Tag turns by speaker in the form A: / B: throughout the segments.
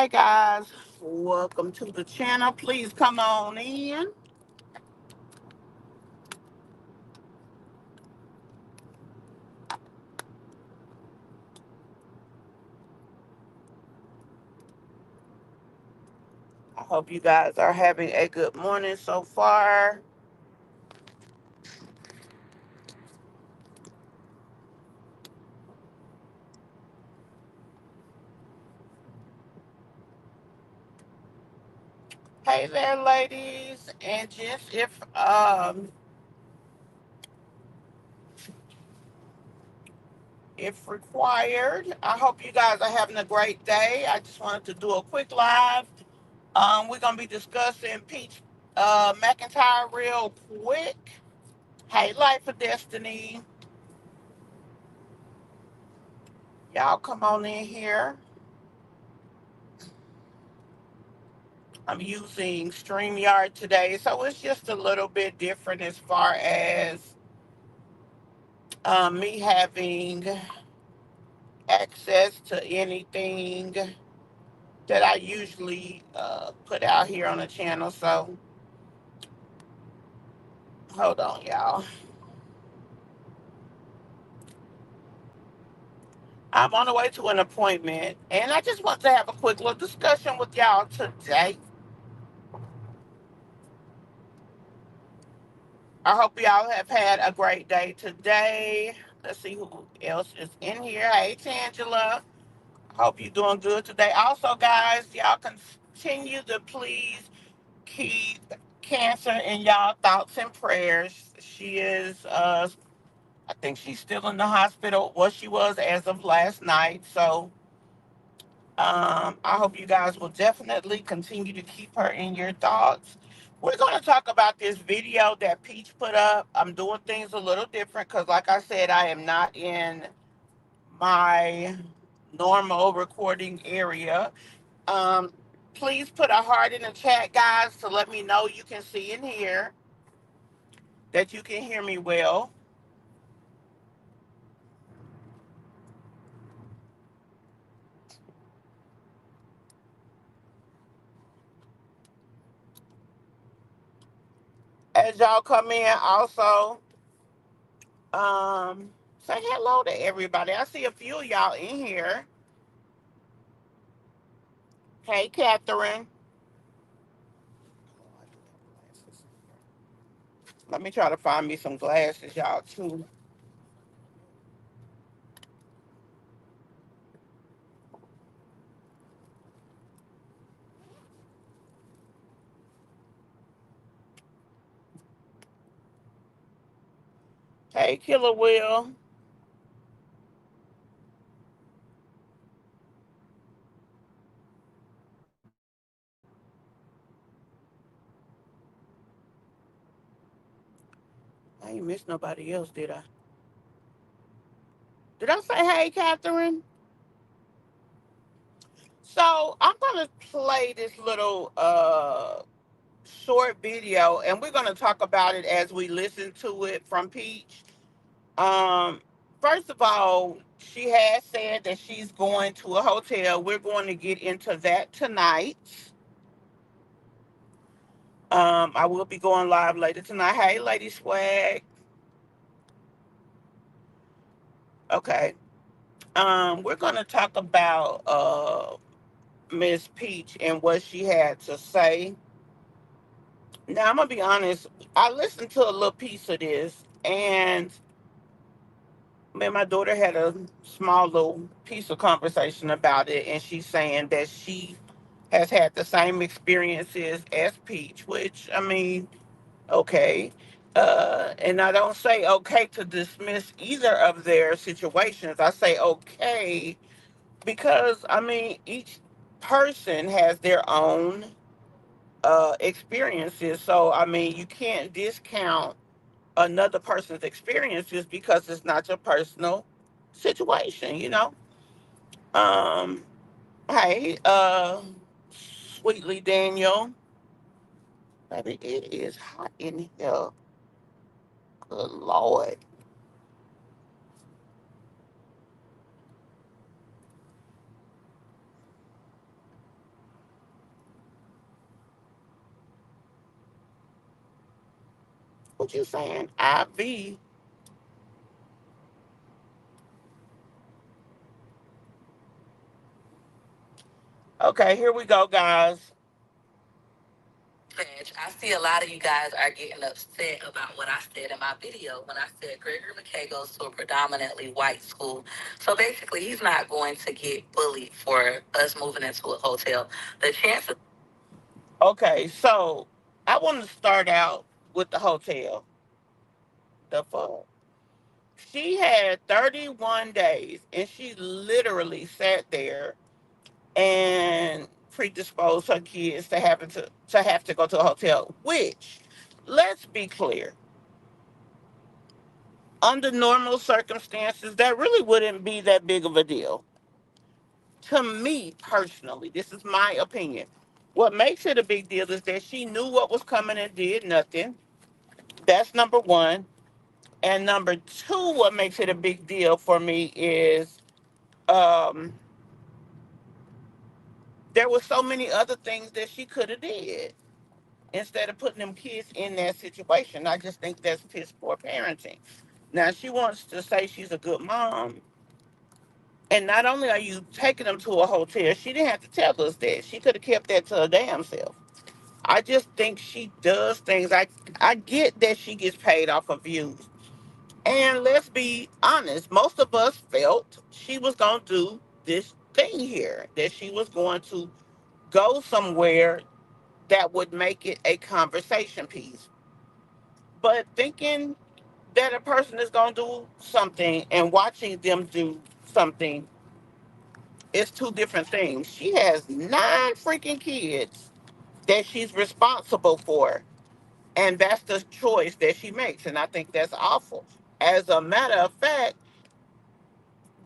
A: Hey guys, welcome to the channel. Please come on in. I hope you guys are having a good morning so far. Hey there, ladies and gents. If required, I hope you guys are having a great day. I just wanted to do a quick live. We're gonna be discussing Peach McIntyre real quick. Hey, Life of Destiny, y'all come on in here. I'm using StreamYard today, so it's just a little bit different as far as me having access to anything that I usually put out here on the channel. So hold on, y'all. I'm on the way to an appointment, and I just want to have a quick little discussion with y'all today. I hope y'all have had a great day today. Let's see who else is in here. Hey, Tangela. Hope you're doing good today. Also, guys, y'all continue to please keep Cancer in y'all thoughts and prayers. She is, I think she's still in the hospital. Well, she was as of last night. So I hope you guys will definitely continue to keep her in your thoughts. We're going to talk about this video that Peach put up. I'm doing things a little different because, like I said, I am not in my normal recording area. Um, Please put a heart in the chat, guys, to let me know you can see and hear, that you can hear me well. As y'all come in, also say hello to everybody. I see a few of y'all in here. Hey, Catherine. Let me try to find me some glasses, y'all, too. Hey, Killer Will. I ain't missed nobody else, did I? Did I say hey, Catherine? So I'm gonna play this little short video, and we're gonna talk about it as we listen to it from Peach. Um, First of all, she has said that she's going to a hotel. We're going to get into that tonight. I will be going live later tonight. Hey, Lady Swag. Okay. We're gonna talk about Miss Peach and what she had to say. Now I'm gonna be honest. I listened to a little piece of this, and man, my daughter had a small little piece of conversation about it, and she's saying that she has had the same experiences as Peach, which I mean, okay. And I don't say okay to dismiss either of their situations. I say okay because I mean each person has their own experiences. So I mean you can't discount another person's experiences because it's not your personal situation, you know. Um, hey, Sweetly Daniel, baby, it is hot in here. Good Lord. What you saying? IV. Okay, here we go, guys. I see a lot of you guys are getting upset about what I said in my video when I said Gregory McKay goes to a predominantly white school. So basically, he's not going to get bullied for us moving into a hotel. The chances. Okay, so I want to start out with the hotel. The fuck? She had 31 days and she literally sat there and predisposed her kids to have to go to a hotel, which, let's be clear, under normal circumstances, that really wouldn't be that big of a deal. To me personally, this is my opinion. What makes it a big deal is that she knew what was coming and did nothing. That's number one. And number two, what makes it a big deal for me is um, there were so many other things that she could have did instead of putting them kids in that situation. I just think that's piss poor parenting. Now she wants to say she's a good mom, and not only are you taking them to a hotel, she didn't have to tell us that. She could have kept that to her damn self. I just think she does things. I get that she gets paid off of views. And let's be honest, most of us felt she was going to do this thing here, that she was going to go somewhere that would make it a conversation piece. But thinking that a person is going to do something and watching them do something is two different things. She has 9 freaking kids that she's responsible for, and that's the choice that she makes. And I think that's awful. As a matter of fact,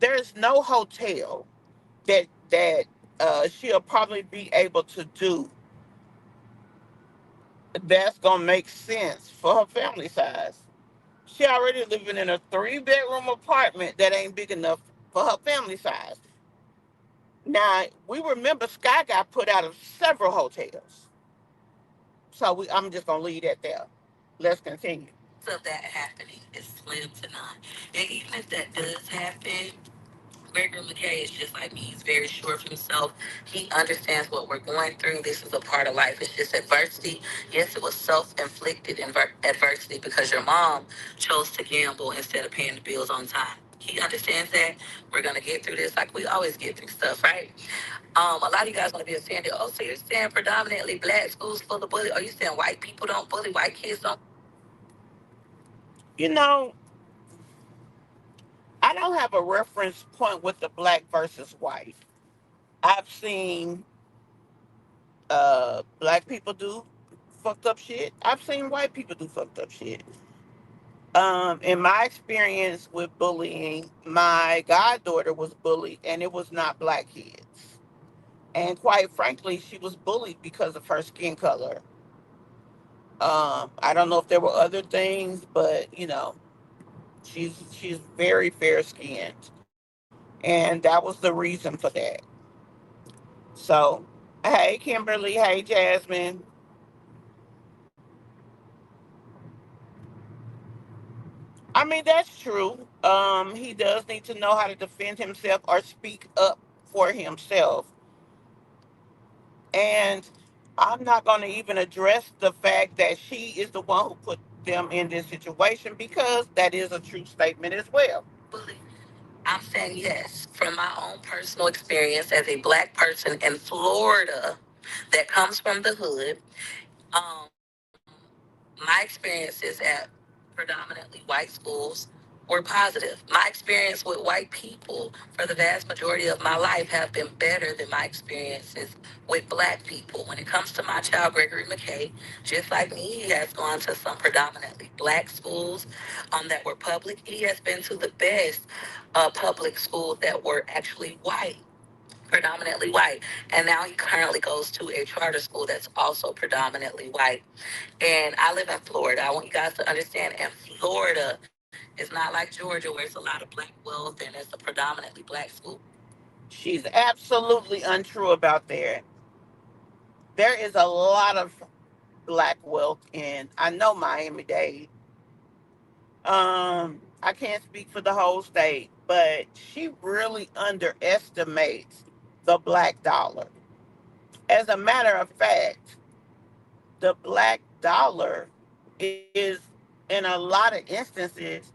A: there's no hotel that she'll probably be able to do that's gonna make sense for her family size. She already living in a 3 bedroom apartment that ain't big enough for her family size. Now we remember Sky got put out of several hotels, so I'm just gonna leave that there. Let's continue. Of that happening is slim to none, and even if that does happen, Gregory McKay is just like me. He's very sure of himself. He understands what we're going through. This is a part of life. It's just adversity. Yes, it was self-inflicted adversity because your mom chose to gamble instead of paying the bills on time. He understands that. We're gonna get through this like we always get through stuff, right? A lot of you guys want to be saying, oh, so you're saying predominantly black schools full of bully? Are you saying white people don't bully, white kids don't? You know, I don't have a reference point with the black versus white. I've seen black people do fucked up shit. I've seen white people do fucked up shit. In my experience with bullying, my goddaughter was bullied, and it was not black kids. And quite frankly, she was bullied because of her skin color. I don't know if there were other things, but she's very fair skinned, and that was the reason for that. So, hey Kimberly, hey Jasmine. I mean, that's true. He does need to know how to defend himself or speak up for himself. And I'm not going to even address the fact that she is the one who put them in this situation because that is a true statement as well. I'm saying yes from my own personal experience as a black person in Florida that comes from the hood. Um, my experiences at predominantly white schools were positive. My experience with white people for the vast majority of my life have been better than my experiences with black people. When it comes to my child, Gregory McKay, just like me, he has gone to some predominantly black schools that were public. He has been to the best public schools that were actually white, predominantly white. And now he currently goes to a charter school that's also predominantly white. And I live in Florida. I want you guys to understand, in Florida, it's not like Georgia where it's a lot of black wealth and it's a predominantly black school. She's absolutely untrue about that. There is a lot of black wealth in, I know, Miami-Dade. I can't speak for the whole state, but she really underestimates the black dollar. As a matter of fact, the black dollar is, in a lot of instances,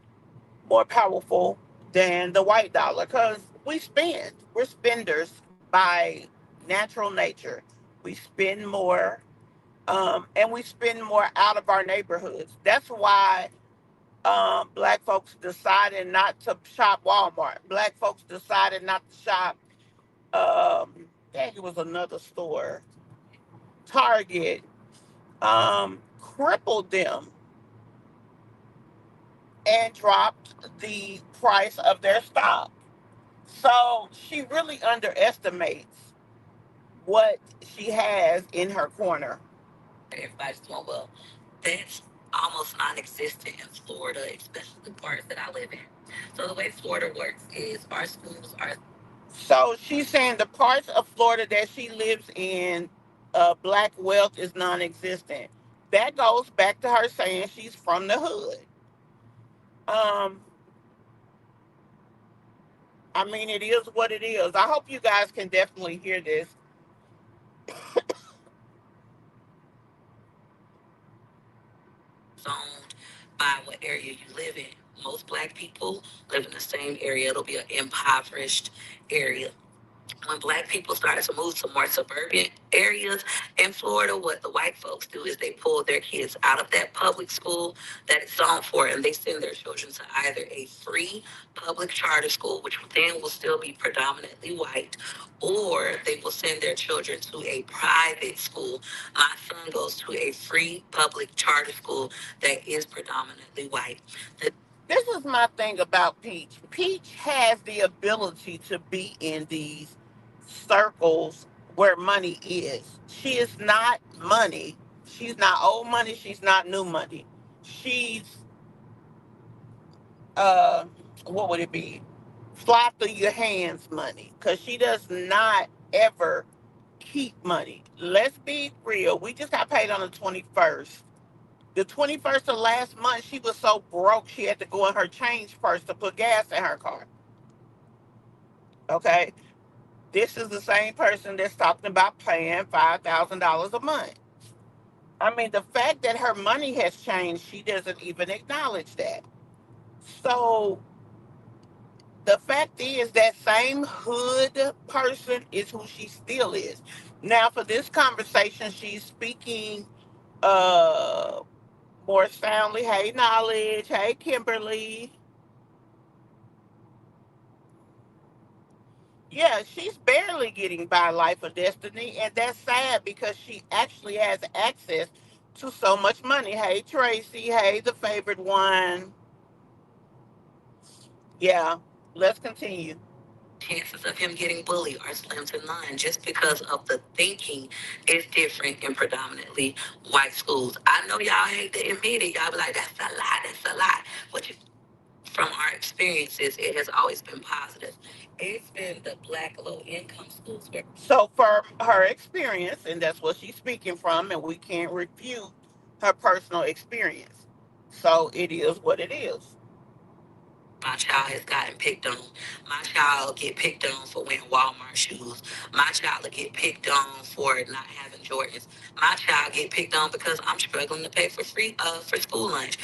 A: more powerful than the white dollar because we spend. We're spenders by natural nature. We spend more, and we spend more out of our neighborhoods. That's why black folks decided not to shop Walmart. Black folks decided not to shop. I think it was another store, Target. Crippled them and dropped the price of their stock. So she really underestimates what she has in her corner. Everybody's doing well. That's almost non-existent in Florida, especially the parts that I live in. So the way Florida works is our schools are. So she's saying the parts of Florida that she lives in, black wealth is non-existent. That goes back to her saying she's from the hood. Um, I mean, it is what it is. I hope you guys can definitely hear this. Zoned by what area you live in. Most black people live in the same area. It'll be an impoverished area. When black people started to move to more suburban areas in Florida, what the white folks do is they pull their kids out of that public school that it's zoned for, and they send their children to either a free public charter school, which then will still be predominantly white, or they will send their children to a private school. My son goes to a free public charter school that is predominantly white. This is my thing about Peach. Peach has the ability to be in these circles where money is. She is not money. She's not old money. She's not new money. She's, uh, what would it be? Fly through your hands money. Because she does not ever keep money. Let's be real. We just got paid on the 21st. The 21st of last month, she was so broke she had to go in her change purse to put gas in her car. Okay? This is the same person that's talking about paying $5,000 a month. I mean, the fact that her money has changed, she doesn't even acknowledge that. So the fact is that same hood person is who she still is. Now, for this conversation, she's speaking uh more soundly. Hey, Knowledge. Hey, Kimberly. Yeah, she's barely getting by Life of Destiny, and that's sad because she actually has access to so much money. Hey, Tracy. Hey, the favorite one. Yeah, let's continue. Chances of him getting bullied are slim to none just because of the thinking is different in predominantly white schools. I know y'all hate to admit it. Y'all be like, that's a lie, that's a lie. But you, from our experiences, it has always been positive. It's been the black low income schools. So, for her experience, and that's what she's speaking from, and we can't refute her personal experience. So, it is what it is. My child has gotten picked on. My child get picked on for wearing Walmart shoes. My child will get picked on for not having Jordans. My child get picked on because I'm struggling to pay for school lunch.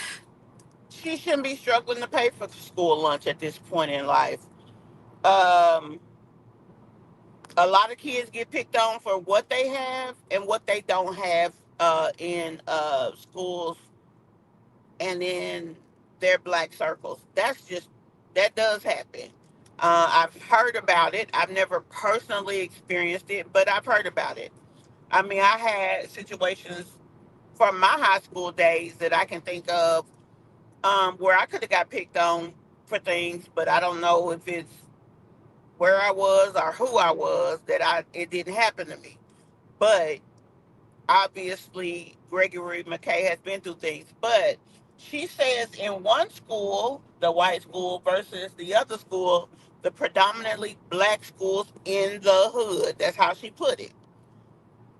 A: She shouldn't be struggling to pay for school lunch at this point in life. Um, a lot of kids get picked on for what they have and what they don't have in schools and in their black circles. That does happen. I've heard about it. I've never personally experienced it, but I've heard about it. I mean, I had situations from my high school days that I can think of, where I could have got picked on for things, but I don't know if it's where I was or who I was that it didn't happen to me. But obviously Gregory McKay has been through things. But she says in one school, the white school versus the other school, the predominantly black schools in the hood. That's how she put it.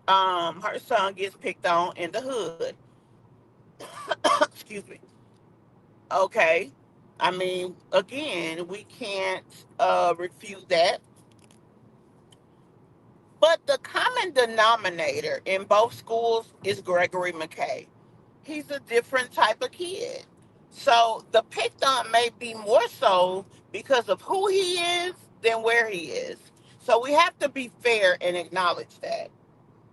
A: Her son gets picked on in the hood. Excuse me. Okay. I mean, again, we can't refute that. But the common denominator in both schools is Gregory McKay. He's a different type of kid. So the picked on may be more so because of who he is than where he is. So we have to be fair and acknowledge that.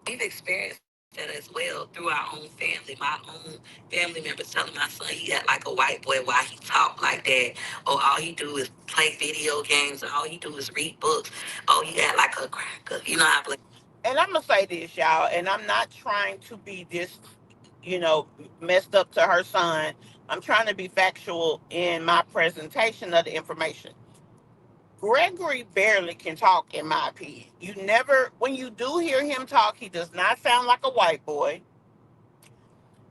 B: We've experienced that as well through our own family. My own family members telling my son he act like a white boy while he talk like that. Or all he do is play video games. Or all he do is read books. Oh, he act like a cracker. You know how black.
A: And I'm gonna say this, y'all, and I'm not trying to be this, you know, messed up to her son. I'm trying to be factual in my presentation of the information. Gregory barely can talk, in my opinion. You never, when you do hear him talk, he does not sound like a white boy.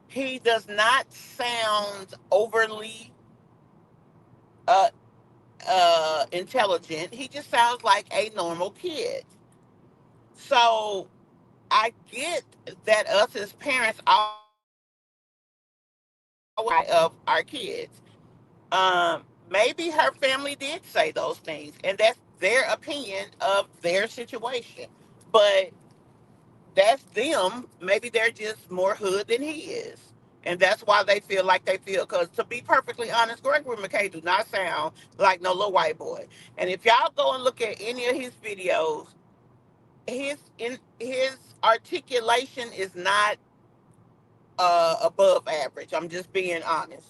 A: He does not sound overly uh, intelligent. He just sounds like a normal kid. So I get that us as parents always of our kids. Maybe her family did say those things, and that's their opinion of their situation. But that's them. Maybe they're just more hood than he is. And that's why they feel like they feel. Because to be perfectly honest, Gregory McKay do not sound like no little white boy. And if y'all go and look at any of his videos, his articulation is not above average. I'm just being honest.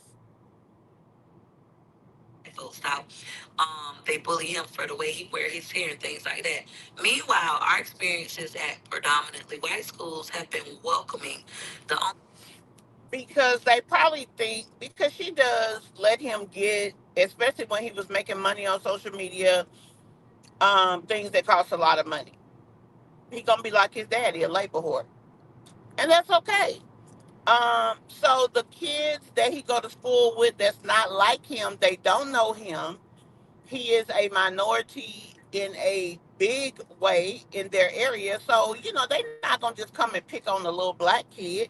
B: Folks out. They bully him for the way he wear his hair and things like that. Meanwhile, our experiences at predominantly white schools have been welcoming. The only
A: Because they probably think, because she does let him get, especially when he was making money on social media, things that cost a lot of money. He gonna be like his daddy, a labor whore, and that's okay. So the kids that he go to school with, that's not like him, they don't know him. He is a minority in a big way in their area, so you know they're not gonna just come and pick on the little black kid,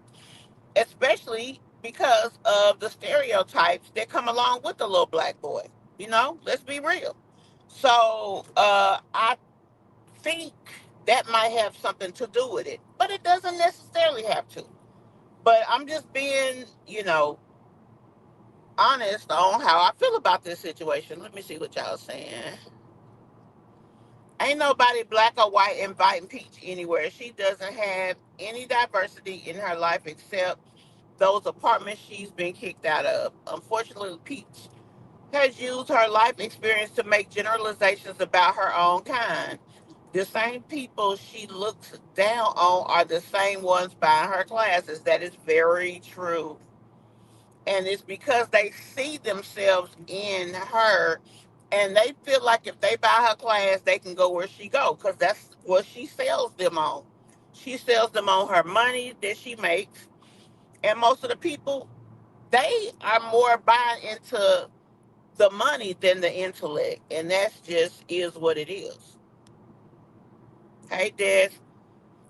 A: especially because of the stereotypes that come along with the little black boy. You know, let's be real. So I think that might have something to do with it, but it doesn't necessarily have to. But I'm just being, you know, honest on how I feel about this situation. Let me see what y'all saying. Ain't nobody black or white inviting Peach anywhere. She doesn't have any diversity in her life except those apartments she's been kicked out of. Unfortunately, Peach has used her life experience to make generalizations about her own kind. The same people she looks down on are the same ones buying her classes. That is very true. And it's because they see themselves in her and they feel like if they buy her class, they can go where she go because that's what she sells them on. She sells them on her money that she makes. And most of the people, they are more buying into the money than the intellect. And that's just is what it is. Hey, Des.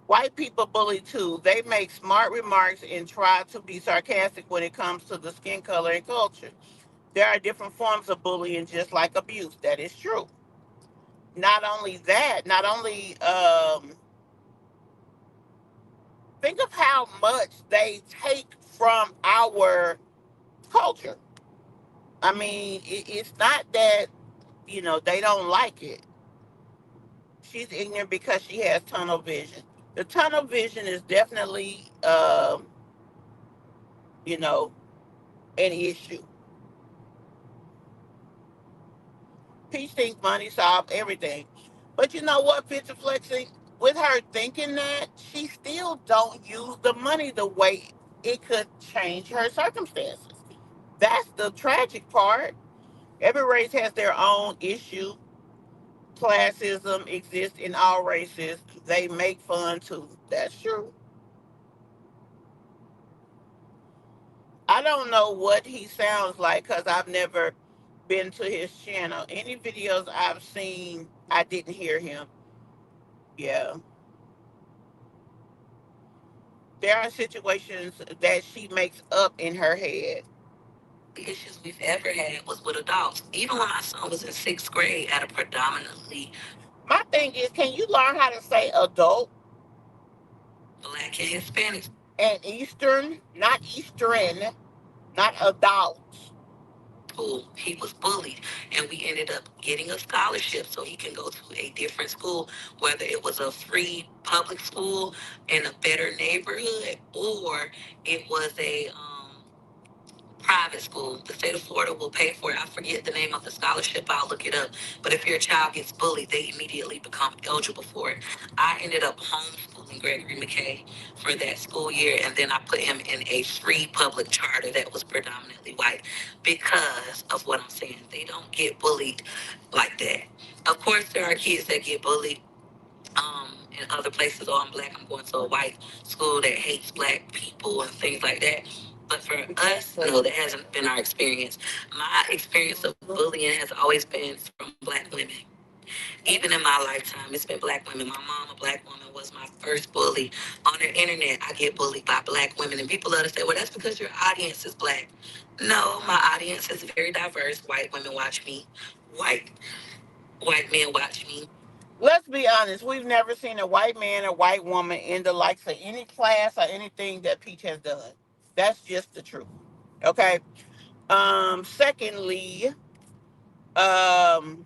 A: White people bully too. They make smart remarks and try to be sarcastic when it comes to the skin color and culture. There are different forms of bullying, just like abuse. That is true. Not only that, not only think of how much they take from our culture. I mean, it's not that they don't like it. She's ignorant because she has tunnel vision. The tunnel vision is definitely, you know, an issue. Peach thinks money solves everything. But you know what, Picture Flexing? With her thinking that, she still don't use the money the way it could change her circumstances. That's the tragic part. Every race has their own issue. Classism exists in all races. They make fun too. That's true. I don't know what he sounds like because I've never been to his channel. Any videos I've seen, I didn't hear him. Yeah. There are situations that she makes up in her head.
B: issues we've ever had was with adults. Even when my son was in sixth grade at a predominantly
A: My thing is, can you learn how to say adult
B: Black and Hispanic
A: and Eastern, not Eastern, not adults?
B: school, he was bullied, and we ended up getting a scholarship so he can go to a different school, whether it was a free public school in a better neighborhood or it was a private school. The state of Florida will pay for it. I forget the name of the scholarship. I'll look it up. But if your child gets bullied, they immediately become eligible for it. I ended up homeschooling Gregory McKay for that school year, and then I put him in a free public charter that was predominantly white because of what I'm saying. They don't get bullied like that. Of course, there are kids that get bullied in other places. Oh, I'm black, I'm going to a white school that hates black people and things like that. But for us, no, that hasn't been our experience. My experience of bullying has always been from black women. Even in my lifetime, it's been black women. My mom, a black woman, was my first bully. On the internet, I get bullied by black women. And people love to say, well, that's because your audience is black. No, my audience is very diverse. White women watch me. White white men watch me.
A: Let's be honest. We've never seen a white man or white woman in the likes of any class or anything that Peach has done. That's just the truth. Okay. Secondly, um,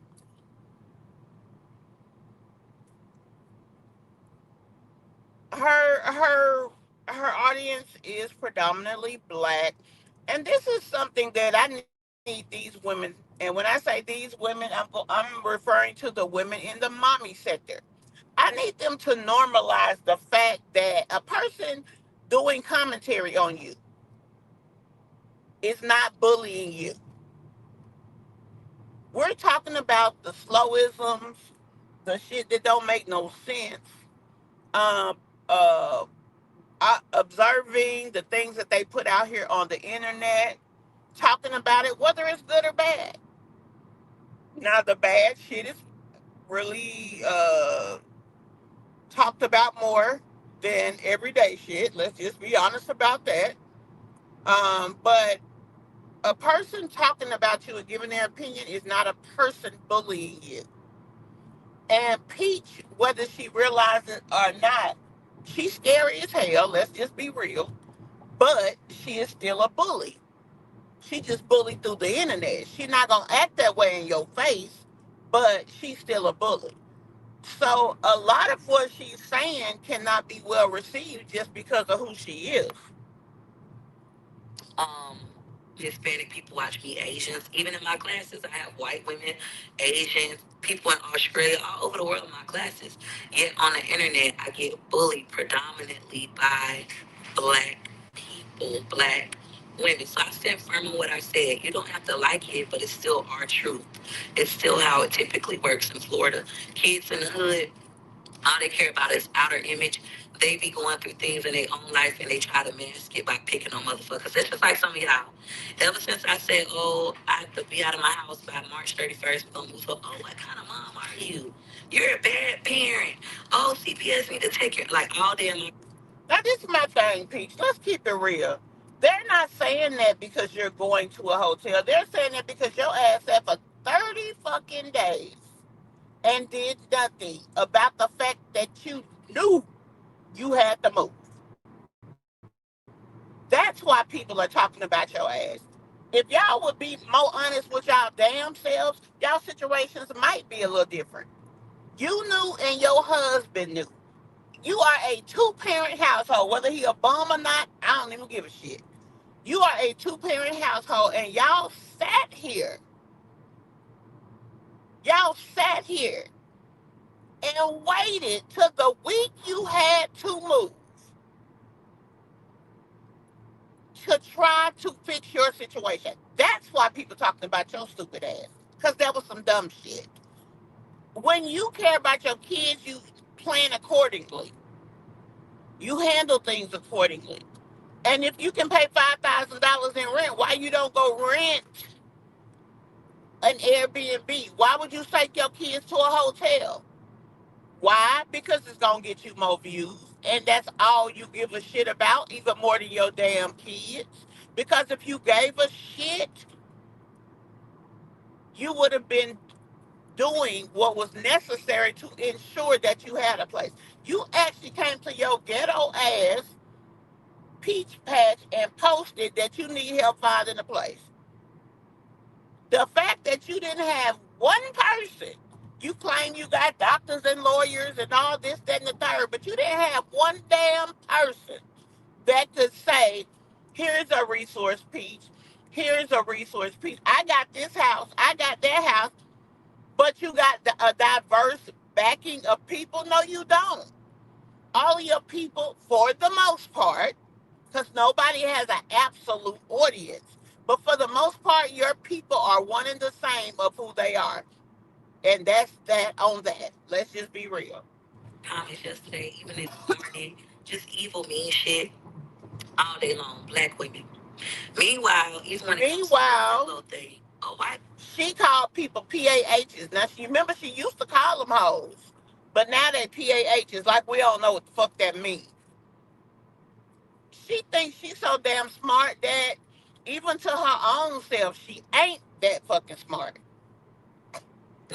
A: her her audience is predominantly black, and this is something that I need these women. And when I say these women, I'm referring to the women in the mommy sector. I need them to normalize the fact that a person doing commentary on you is not bullying you. We're talking about the slowisms, the shit that don't make no sense. Um, uh, Observing the things that they put out here on the internet, talking about it, whether it's good or bad. Now, the bad shit is really talked about more than everyday shit. Let's just be honest about that. But a person talking about you and giving their opinion is not a person bullying you. And Peach, whether she realizes it or not, she's scary as hell. Let's just be real. But she is still a bully. She just bullied through the internet. She's not gonna act that way in your face, but she's still a bully. So a lot of what she's saying cannot be well received just because of who she is.
B: um, Hispanic people watch me, Asians. Even in my classes, I have white women, Asians, people in Australia, all over the world in my classes. Yet on the internet, I get bullied predominantly by black people, black women. So I stand firm on what I said. You don't have to like it, but it's still our truth. It's still how it typically works in Florida. Kids in the hood, all they care about is outer image. They be going through things in their own life and they try to mask it by picking on motherfuckers. It's just like some of y'all. Ever since I said, oh, I have to be out of my house by March 31st, we're going to move up. Oh, what kind of mom are you? You're a bad parent. Oh, CPS need to take your, like all day in my.
A: Now this is my thing, Peach. Let's keep it real. They're not saying that because you're going to a hotel. They're saying that because your ass sat for 30 fucking days and did nothing about the fact that you knew you had to move. That's why people are talking about your ass. If y'all would be more honest with y'all damn selves, y'all situations might be a little different. You knew and your husband knew. You are a two-parent household, whether he a bum or not, I don't even give a shit. You are a two-parent household, and y'all sat here and waited till the week you had to move to try to fix your situation. That's why people talking about your stupid ass, because that was some dumb shit. When you care about your kids, you plan accordingly. You handle things accordingly. And if you can pay $5,000 in rent, why you don't go rent an Airbnb? Why would you take your kids to a hotel? Why? Because it's gonna get you more views, and that's all you give a shit about, even more than your damn kids. Because if you gave a shit, you would have been doing what was necessary to ensure that you had a place. You actually came to your ghetto ass peach patch and posted that you need help finding a place. The fact that you didn't have one person, you claim you got doctors and lawyers and all this, that, and the third, but you didn't have one damn person that could say, here's a resource, Peach. Here's a resource, Peach. I got this house. I got that house. But you got a diverse backing of people? No, you don't. All of your people, for the most part, because nobody has an absolute audience, but for the most part, your people are one and the same of who they are. And that's that on that. Let's just be real.
B: Comments yesterday, even this morning, just evil, mean shit all day long. Black women. Meanwhile, even when it comes to the
A: Meanwhile,
B: Zillow thing, oh, why
A: she called people PAHs. Now, she remember she used to call them hoes, but now they PAHs. Like we don't know what the fuck that means. She thinks she's so damn smart that even to her own self, she ain't that fucking smart.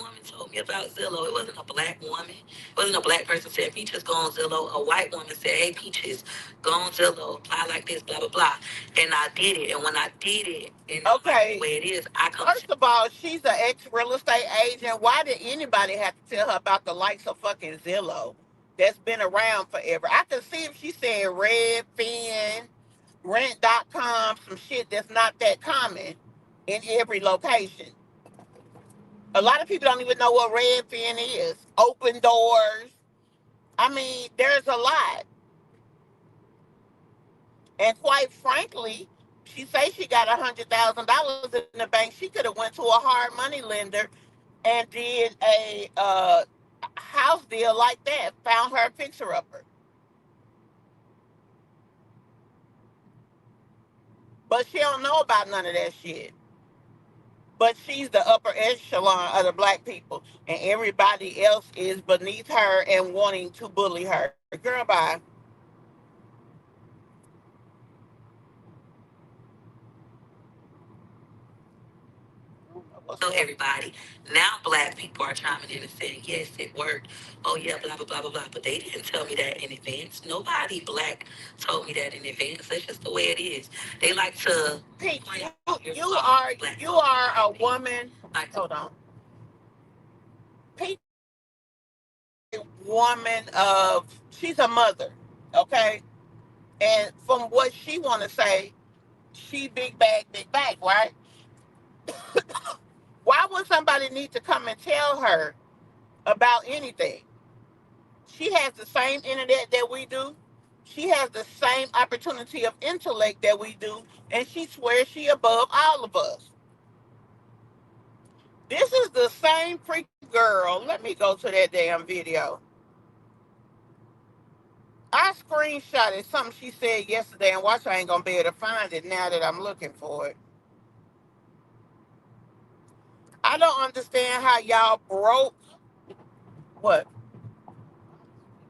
B: woman told me about Zillow? It wasn't a black woman. It wasn't a black person said, Peaches, go on Zillow. A white woman said, hey, Peaches, go on Zillow, apply like this, blah, blah, blah. And I did it. And when I did it, and I like the
A: Okay,
B: way it is, I come to
A: first of all, she's an ex real estate agent. Why did anybody have to tell her about the likes of fucking Zillow that's been around forever? I could see if she said Redfin, Rent.com, some shit that's not that common in every location. A lot of people don't even know what Redfin is. Open doors. I mean, there's a lot. And quite frankly, she say she got $100,000 in the bank. She could have went to a hard money lender and did a house deal like that. Found her a fixer upper, but she don't know about none of that shit. But she's the upper echelon of the black people, and everybody else is beneath her and wanting to bully her. Girl, bye. What's
B: tell
A: up?
B: everybody. Now black people are chiming in and saying, yes, it worked. Oh, yeah, blah, blah, blah, blah, blah. But they didn't tell me that in advance. Nobody black told me that in advance. That's just the way it is. They like to
A: Peach,
B: point
A: you
B: out your
A: you
B: flaws.
A: are
B: Black
A: you
B: folks
A: are a
B: like that.
A: woman.
B: Like to
A: Hold on. Peach is a woman of. She's a mother, okay. And from what she want to say, she big bag, right? Why would somebody need to come and tell her about anything? She has the same internet that we do. She has the same opportunity of intellect that we do, and she swears she above all of us. This is the same freaking girl. Let me go to that damn video. I screenshotted something she said yesterday, and watch I ain't gonna be able to find it now that I'm looking for it. I don't understand how y'all broke. What?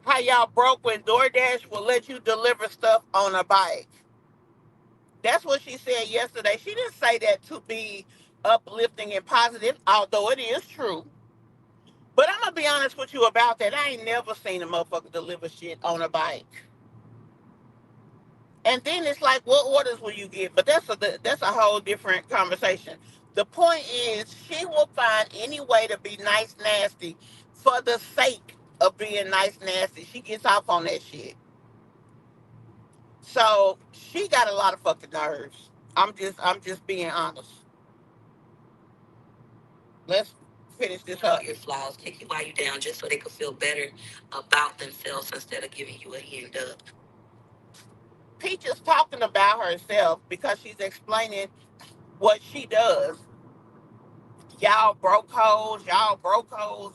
A: How y'all broke when DoorDash will let you deliver stuff on a bike. That's what she said yesterday. She didn't say that to be uplifting and positive, although it is true. But I'm gonna be honest with you about that. I ain't never seen a motherfucker deliver shit on a bike. And then it's like, what orders will you get? But that's a whole different conversation. The point is, she will find any way to be nice nasty for the sake of being nice nasty. She gets off on that shit. So she got a lot of fucking nerves. I'm just being honest. Let's finish this
B: out
A: up.
B: your flaws, take you while you down just so they could feel better about themselves instead of giving you a hand up.
A: Peach is talking about herself because she's explaining what she does. Y'all broke hoes, y'all broke hoes.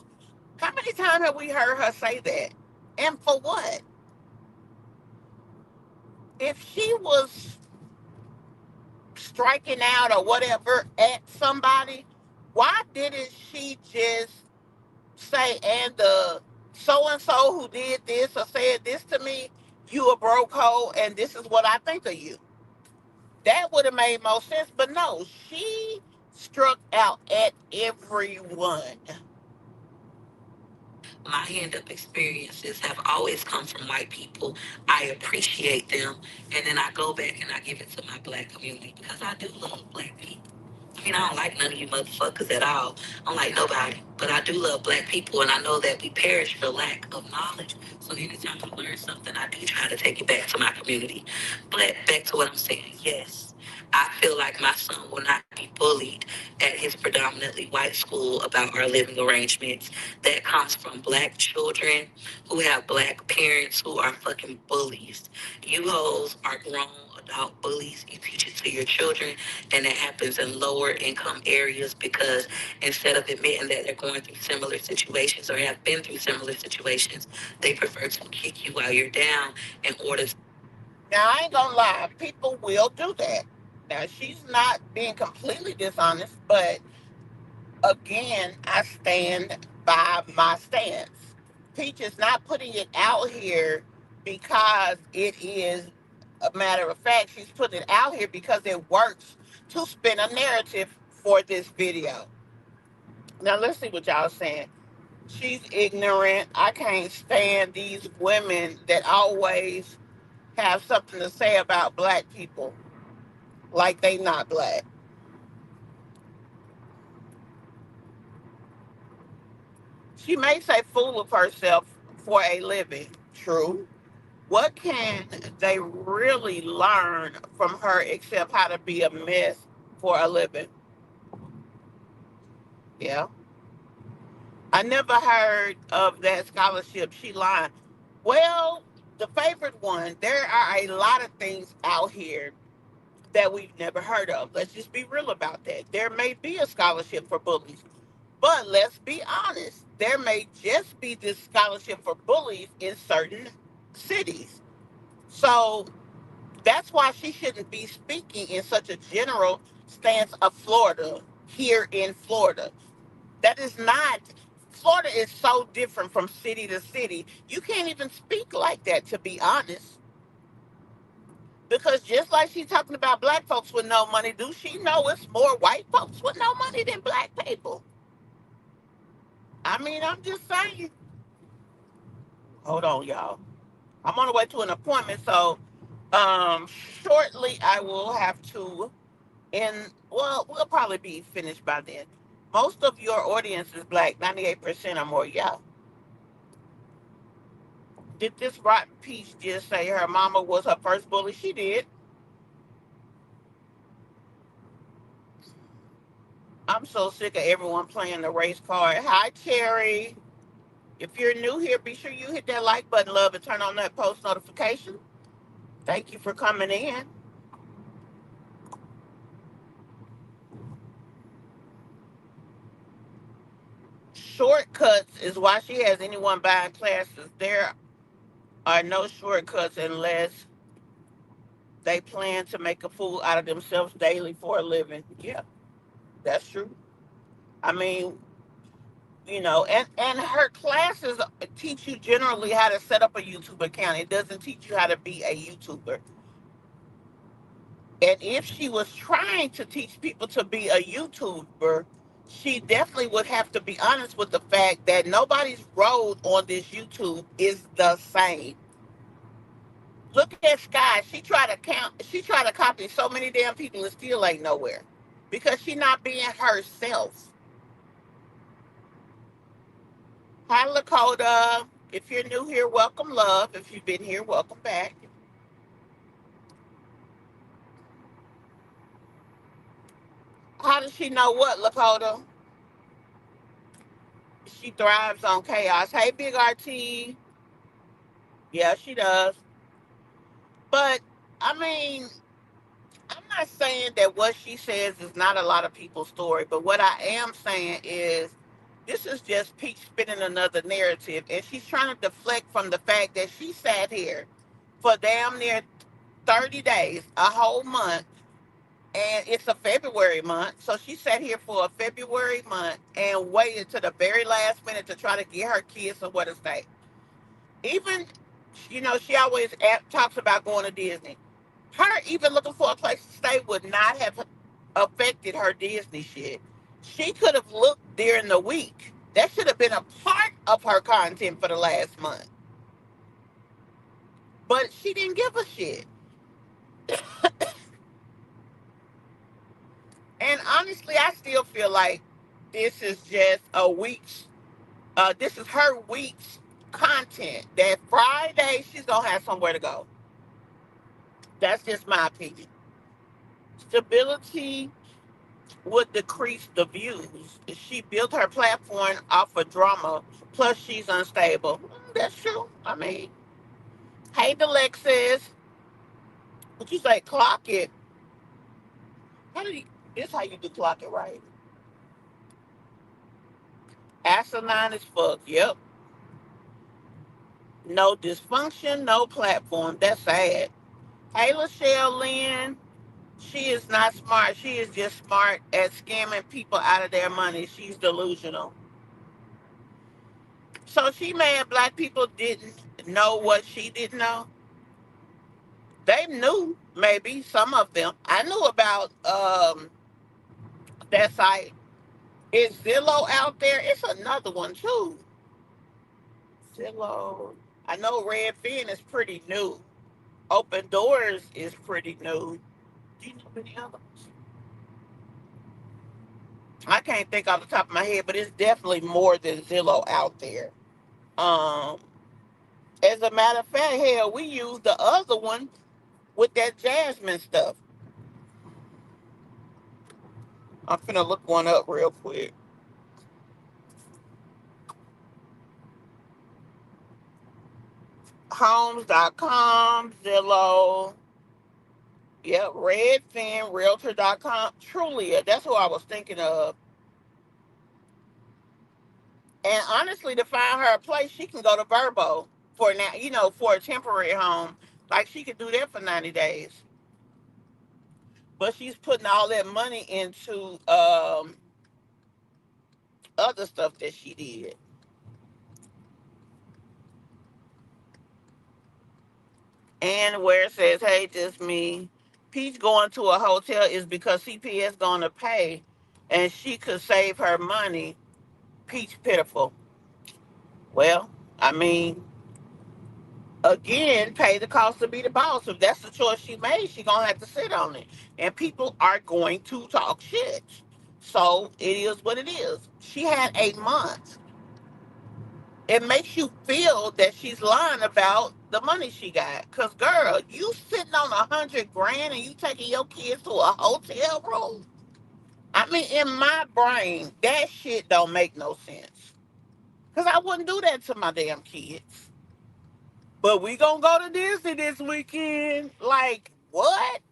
A: How many times have we heard her say that? And for what? If she was striking out or whatever at somebody, why didn't she just say, and the so and so who did this or said this to me, you a broke hoe, and this is what I think of you? That would have made more sense, but no, she struck out at everyone.
B: My hand up experiences have always come from white people. I appreciate them. And then I go back and I give it to my black community because I do love black people. I mean, I don't like none of you motherfuckers at all. I don't like nobody. But I do love black people, and I know that we perish for lack of knowledge. So anytime I learn something, I do try to take it back to my community. But back to what I'm saying, yes. I feel like my son will not be bullied at his predominantly white school about our living arrangements. That comes from black children who have black parents who are fucking bullies. You hoes are grown adult bullies. You teach it to your children, and it happens in lower income areas because instead of admitting that they're going through similar situations or have been through similar situations, they prefer to kick you while you're down in order.
A: Now, I ain't gonna lie, people will do that. Now, she's not being completely dishonest, but again, I stand by my stance. Peach is not putting it out here because it is a matter of fact. She's putting it out here because it works to spin a narrative for this video. Now, let's see what y'all saying. She's ignorant. I can't stand these women that always have something to say about black people like they not black. She may say fool of herself for a living. True. What can they really learn from her except how to be a mess for a living? Yeah. I never heard of that scholarship. She lied. Well, the favorite one, there are a lot of things out here that we've never heard of. Let's just be real about that. There may be a scholarship for bullies, but let's be honest. There may just be this scholarship for bullies in certain cities. So that's why she shouldn't be speaking in such a general stance of Florida here in Florida. That is not, Florida is so different from city to city. You can't even speak like that, to be honest. Because just like she's talking about black folks with no money, do she know it's more white folks with no money than black people? I mean, I'm just saying. Hold on, y'all. I'm on the way to an appointment, so shortly I will have to end. Well, we'll probably be finished by then. Most of your audience is black, 98% or more. Yeah. Did this rotten peach just say her mama was her first bully? She did. I'm so sick of everyone playing the race card. Hi, Cherry. If you're new here, be sure you hit that like button, love, and turn on that post notification. Thank you for coming in. Shortcuts is why she has anyone buying classes. There are no shortcuts unless they plan to make a fool out of themselves daily for a living. Yeah, that's true. I mean, and her classes teach you generally how to set up a YouTube account. It doesn't teach you how to be a YouTuber. And if she was trying to teach people to be a YouTuber, she definitely would have to be honest with the fact that nobody's road on this YouTube is the same. Look at Sky. She tried to copy so many damn people and still ain't nowhere. Because she not being herself. Hi Lakota. If you're new here, welcome love. If you've been here, welcome back. How does she know what, Lakota? She thrives on chaos. Hey Big RT. Yeah, she does. But I mean, I'm not saying that what she says is not a lot of people's story, but what I am saying is this is just Peach spinning another narrative, and she's trying to deflect from the fact that she sat here for damn near 30 days, a whole month, and it's a February month. So she sat here for a February month and waited to the very last minute to try to get her kids somewhere to stay. Even, she always talks about going to Disney. Her even looking for a place to stay would not have affected her Disney shit. She could have looked during the week. That should have been a part of her content for the last month. But she didn't give a shit. And honestly, I still feel like this is just a week's, this is her week's content. That Friday, she's going to have somewhere to go. That's just my opinion. Stability would decrease the views. She built her platform off of drama, plus she's unstable. That's true. I mean, hey, Delexis, what you say, clock it? How do you, this how you do clock it, right? Asinine as fuck, yep. No dysfunction, no platform. That's sad. Hey, Lachelle Lynn, she is not smart. She is just smart at scamming people out of their money. She's delusional. So she mad black people didn't know what she didn't know. They knew, maybe some of them. I knew about that site. Is Zillow out there? It's another one too. Zillow. I know Redfin is pretty new. Open Doors is pretty new. Do you know any others? I can't think off the top of my head, but it's definitely more than Zillow out there. Um, as a matter of fact, hell, we use the other one with that Jasmine stuff. I'm finna look one up real quick. Homes.com, Zillow, yep, Redfin, Realtor.com, Trulia. That's who I was thinking of. And honestly, to find her a place, she can go to Verbo for now, for a temporary home. Like she could do that for 90 days. But she's putting all that money into other stuff that she did. And where it says, hey, just me. Peach going to a hotel is because CPS going to pay and she could save her money. Peach pitiful. Well, I mean, again, pay the cost to be the boss. If that's the choice she made, she gonna have to sit on it. And people are going to talk shit. So it is what it is. She had a month. It makes you feel that she's lying about the money she got. Cause girl, you sitting on 100 grand and you taking your kids to a hotel room. I mean, in my brain, that shit don't make no sense. Cause I wouldn't do that to my damn kids. But we gonna go to Disney this weekend. Like, what?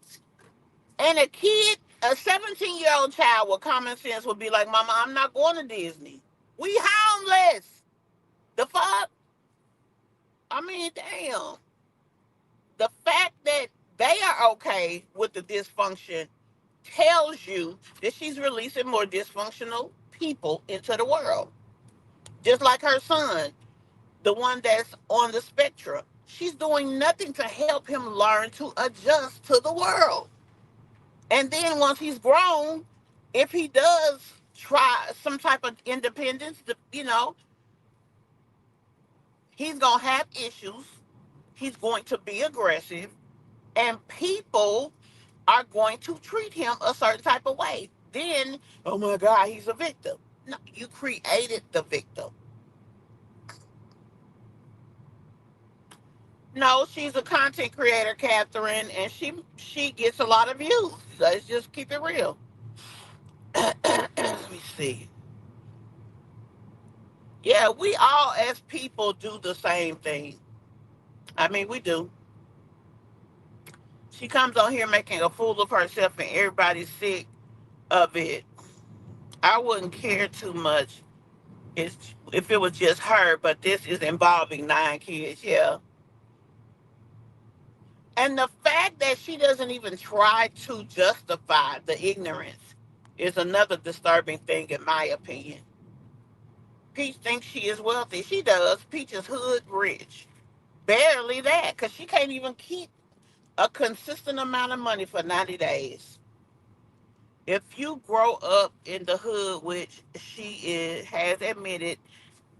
A: And a kid, a 17-year-old child with common sense would be like, Mama, I'm not going to Disney. We homeless. The fuck? I mean, damn. The fact that they are okay with the dysfunction tells you that she's releasing more dysfunctional people into the world. Just like her son, the one that's on the spectrum. She's doing nothing to help him learn to adjust to the world. And then once he's grown, if he does try some type of independence, he's going to have issues. He's going to be aggressive. And people are going to treat him a certain type of way. Then, oh my God, he's a victim. No, you created the victim. No, she's a content creator, Catherine, and she gets a lot of views. Let's just keep it real. Let me see. Yeah, we all as people do the same thing. I mean, we do. She comes on here making a fool of herself, and everybody's sick of it. I wouldn't care too much if it was just her, but this is involving 9 kids. Yeah. And the fact that she doesn't even try to justify the ignorance is another disturbing thing, in my opinion. Peach thinks she is wealthy. She does. Peach is hood rich. Barely that, because she can't even keep a consistent amount of money for 90 days. If you grow up in the hood, which has admitted,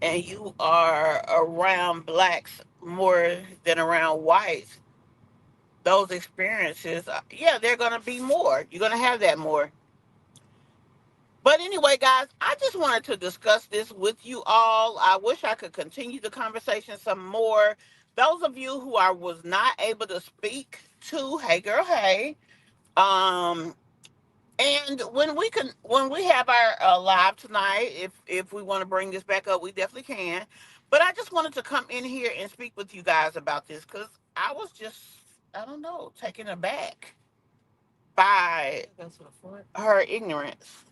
A: and you are around blacks more than around whites, those experiences, yeah, they're going to be more. You're going to have that more. But anyway, guys, I just wanted to discuss this with you all. I wish I could continue the conversation some more. Those of you who I was not able to speak to, hey girl, hey. Um, and when we have our live tonight, if we want to bring this back up, we definitely can. But I just wanted to come in here and speak with you guys about this because I was just, I don't know, taken aback by her ignorance.